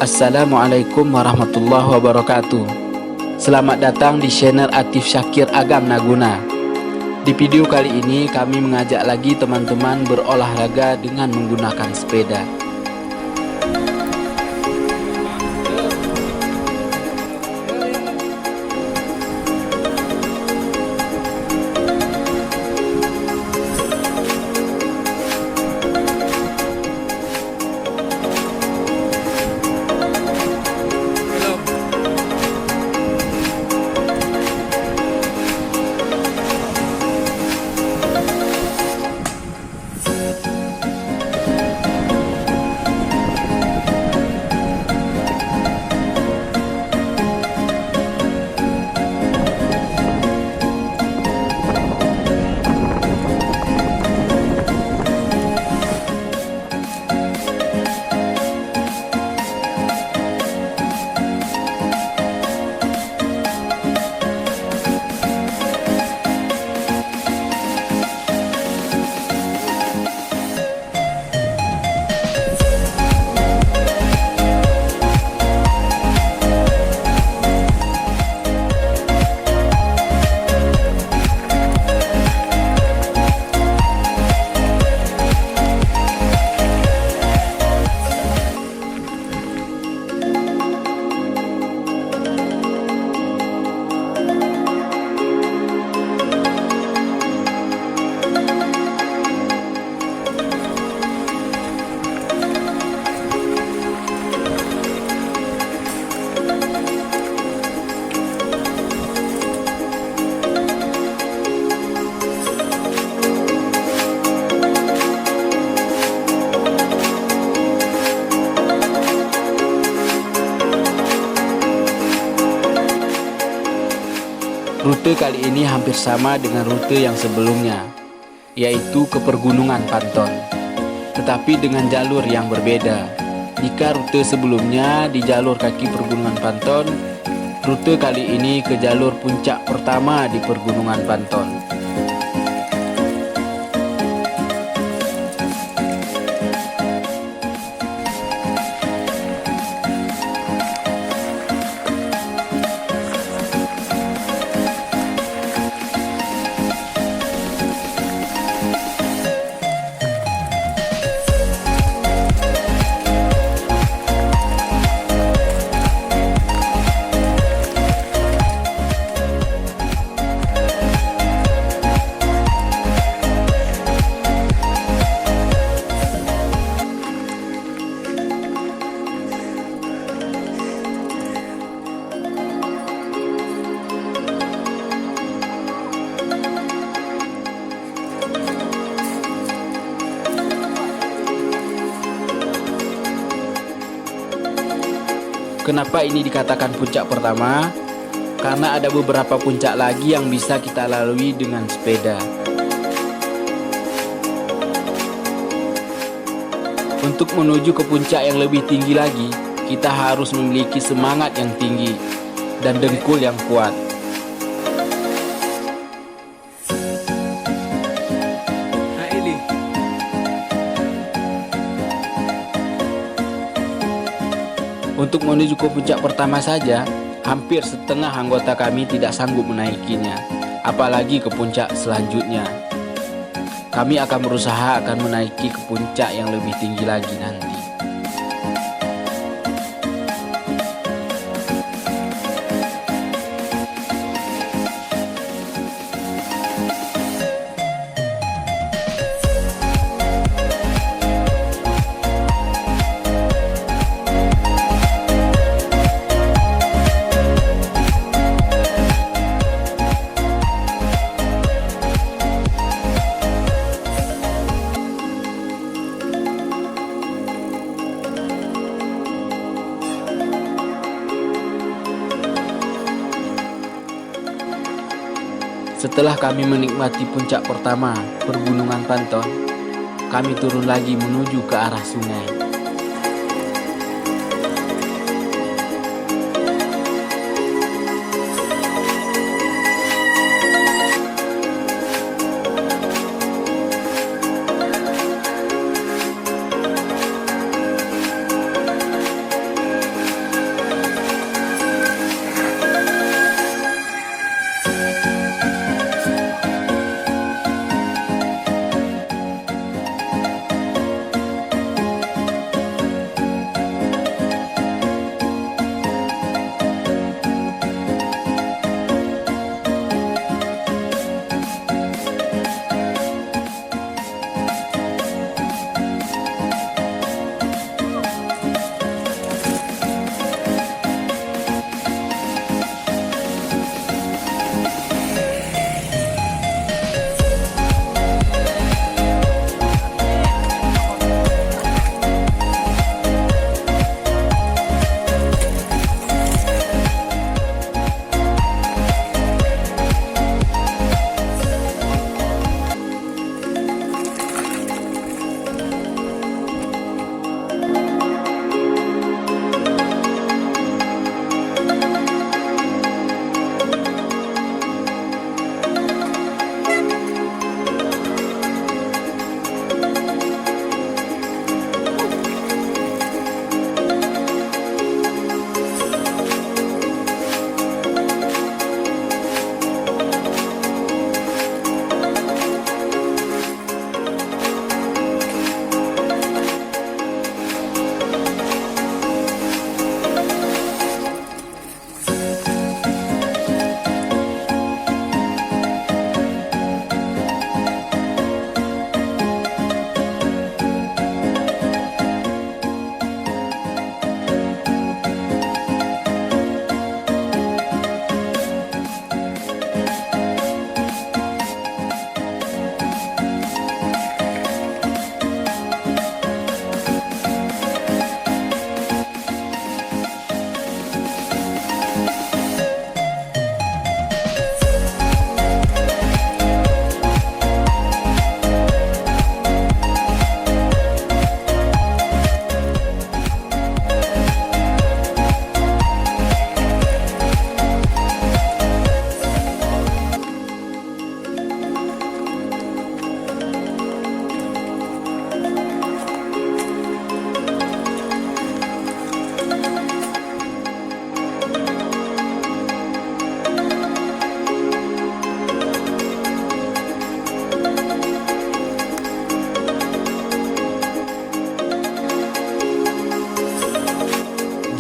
Assalamu'alaikum warahmatullahi wabarakatuh. Selamat datang di channel Athif Shakir Agam Naguna. Di video kali ini kami mengajak lagi teman-teman berolahraga dengan menggunakan sepeda. Rute kali ini hampir sama dengan rute yang sebelumnya, yaitu ke pergunungan Panton, tetapi dengan jalur yang berbeda. Jika rute sebelumnya di jalur kaki pergunungan Panton, rute kali ini ke jalur puncak pertama di pergunungan Panton. Kenapa ini dikatakan puncak pertama? Karena ada beberapa puncak lagi yang bisa kita lalui dengan sepeda. Untuk menuju ke puncak yang lebih tinggi lagi, kita harus memiliki semangat yang tinggi dan dengkul yang kuat. Untuk menuju ke puncak pertama saja, hampir setengah anggota kami tidak sanggup menaikinya, apalagi ke puncak selanjutnya. Kami akan berusaha menaiki ke puncak yang lebih tinggi lagi nanti. Setelah kami menikmati puncak pertama, pergunungan Panton, kami turun lagi menuju ke arah sungai.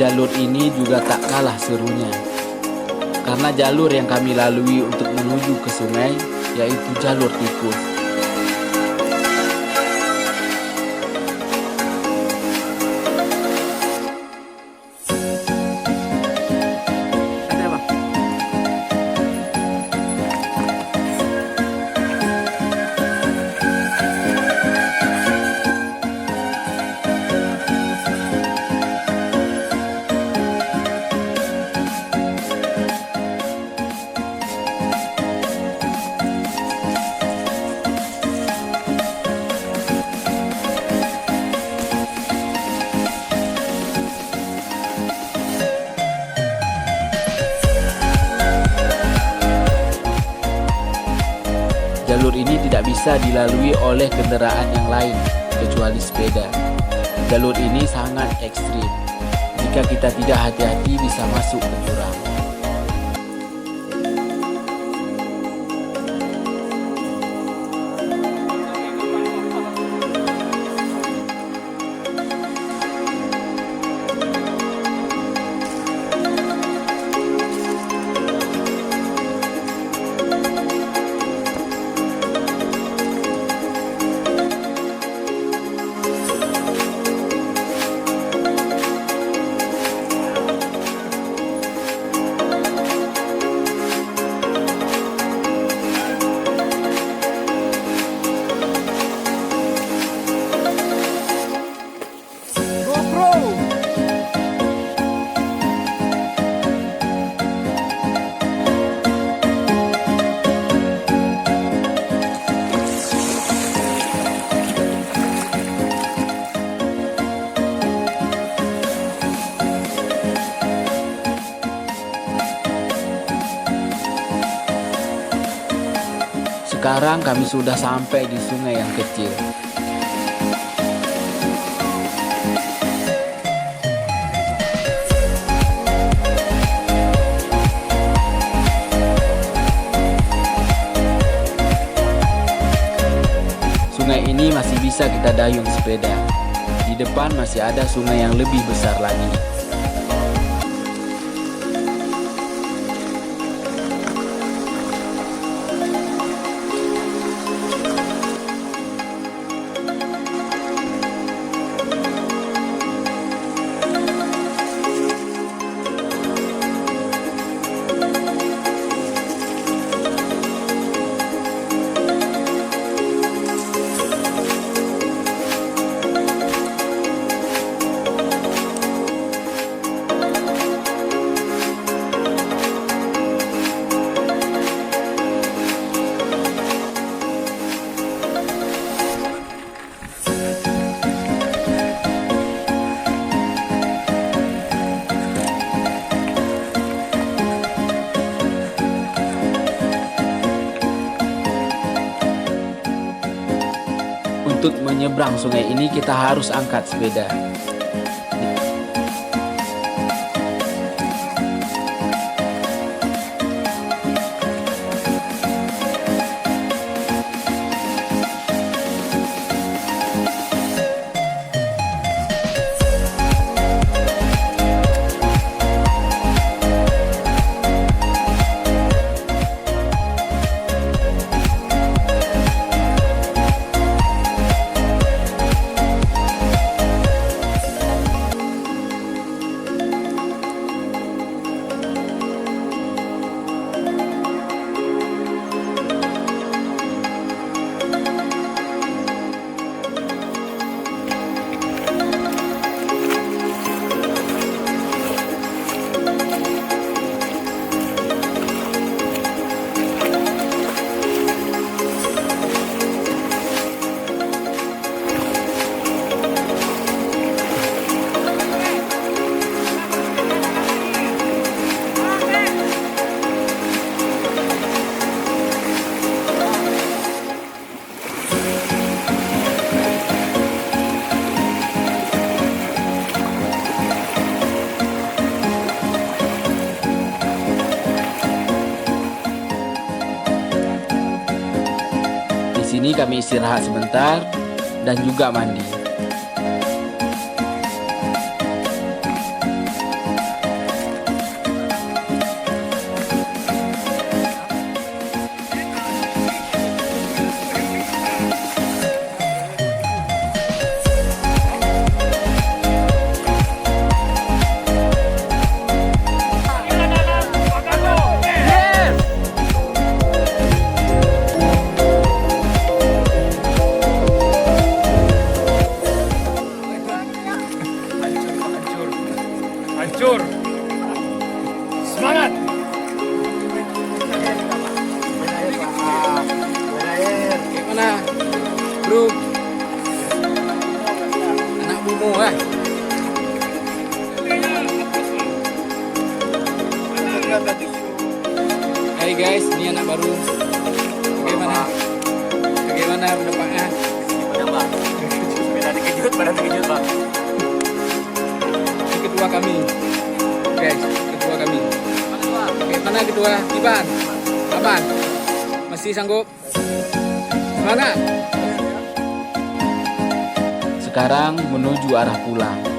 jalur ini juga tak kalah serunya. Karena jalur yang kami lalui untuk menuju ke sungai yaitu jalur tikus. Jalur ini tidak bisa dilalui oleh kendaraan yang lain kecuali sepeda. Jalur ini sangat ekstrim. Jika kita tidak hati-hati bisa masuk ke jurang. Sekarang kami sudah sampai di sungai yang kecil. Sungai ini masih bisa kita dayung sepeda. Di depan masih ada sungai yang lebih besar lagi. Untuk menyeberang sungai ini kita harus angkat sepeda. Di sini kami istirahat sebentar dan juga mandi. Hai guys, ini anak baru. Bagaimana? Bagaimana pendapatnya? Bang. Sepeda terkejut, badan terkejut, Bang. Ini ketua kami. Guys, ketua kami. Oke, mana ketua? Iban. Aman. Masih sanggup? Semangat. Sekarang menuju arah pulang.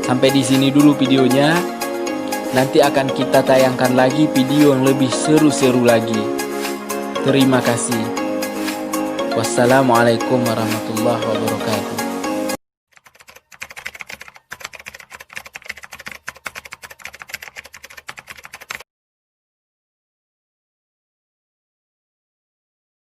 Sampai di sini dulu videonya. Nanti akan kita tayangkan lagi video yang lebih seru-seru lagi. Terima kasih. Wassalamualaikum warahmatullahi wabarakatuh.